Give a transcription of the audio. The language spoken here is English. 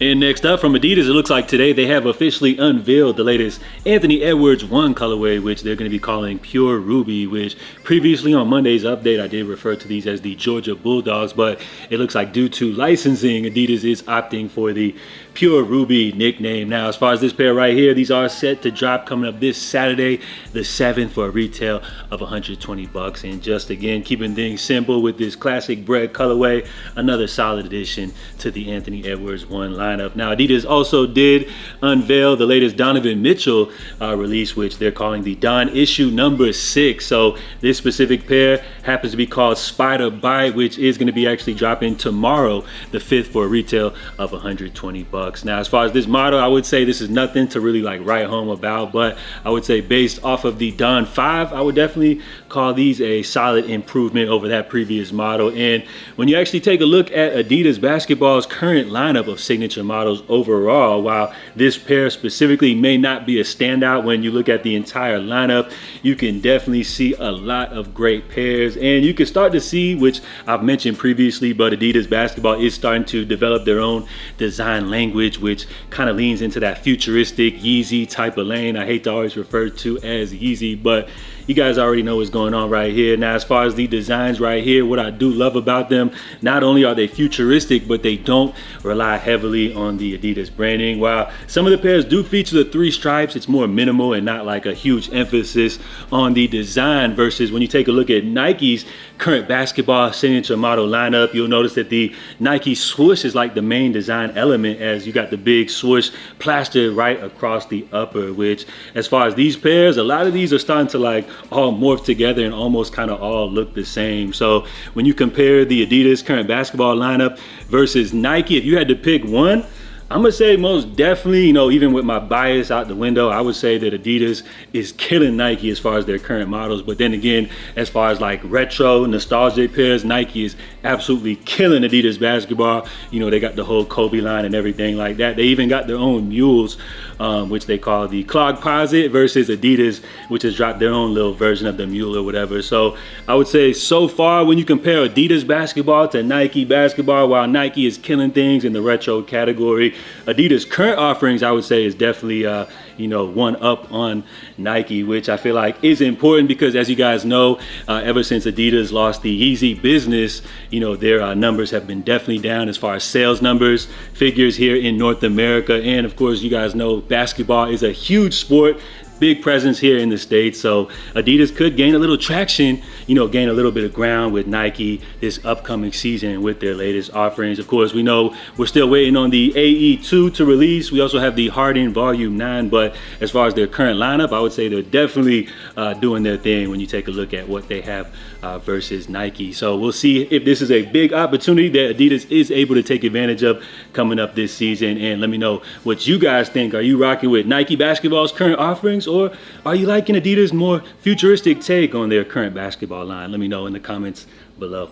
And next up from Adidas, it looks like today they have officially unveiled the latest Anthony Edwards 1 colorway, which they're going to be calling Pure Ruby, which previously on Monday's update, I did refer to these as the Georgia Bulldogs, but it looks like due to licensing, Adidas is opting for the Pure Ruby nickname. Now, as far as this pair right here, these are set to drop coming up this Saturday, the 7th, for a retail of $120. And just again, keeping things simple with this classic bread colorway, another solid addition to the Anthony Edwards 1 lineup. Now, Adidas also did unveil the latest Donovan Mitchell release, which they're calling the d.o.n issue number 6. So this specific pair happens to be called Spider Bite, which is going to be actually dropping tomorrow, the 5th, for a retail of $120. Now, as far as this model, I would say this is nothing to really like write home about, but I would say based off of the d.o.n 5, I would definitely call these a solid improvement over that previous model. And when you actually take a look at Adidas basketball's current lineup of signature models overall, while this pair specifically may not be a standout when you look at the entire lineup, you can definitely see a lot of great pairs. And you can start to see, which I've mentioned previously, but Adidas basketball is starting to develop their own design language, which kind of leans into that futuristic Yeezy type of lane. I hate to always refer to as Yeezy, but you guys already know what's going on right here. Now, as far as the designs right here, what I do love about them, not only are they futuristic, but they don't rely heavily on the Adidas branding. While some of the pairs do feature the 3 stripes, it's more minimal and not like a huge emphasis on the design, versus when you take a look at Nike's current basketball signature model lineup, you'll notice that the Nike swoosh is like the main design element, as you got the big swoosh plastered right across the upper, which as far as these pairs, a lot of these are starting to like all morph together and almost kind of all look the same. So when you compare the Adidas current basketball lineup versus Nike, if you had to pick one, I'm gonna say most definitely, even with my bias out the window, I would say that Adidas is killing Nike as far as their current models. But then again, as far as like retro, nostalgic pairs, Nike is absolutely killing Adidas basketball. They got the whole Kobe line and everything like that. They even got their own mules, which they call the Clogposit, versus Adidas, which has dropped their own little version of the mule or whatever. So I would say so far, when you compare Adidas basketball to Nike basketball, while Nike is killing things in the retro category, Adidas current offerings, I would say, is definitely one up on Nike, which I feel like is important because, as you guys know, ever since Adidas lost the Yeezy business, their numbers have been definitely down as far as sales numbers, figures here in North America. And of course, you guys know basketball is a huge sport, big presence here in the States. So Adidas could gain a little traction, gain a little bit of ground with Nike this upcoming season with their latest offerings. Of course, we know we're still waiting on the AE2 to release. We also have the Harden Volume 9, but as far as their current lineup, I would say they're definitely doing their thing when you take a look at what they have versus Nike. So we'll see if this is a big opportunity that Adidas is able to take advantage of coming up this season. And let me know what you guys think. Are you rocking with Nike basketball's current offerings, or are you liking Adidas' more futuristic take on their current basketball line? Let me know in the comments below.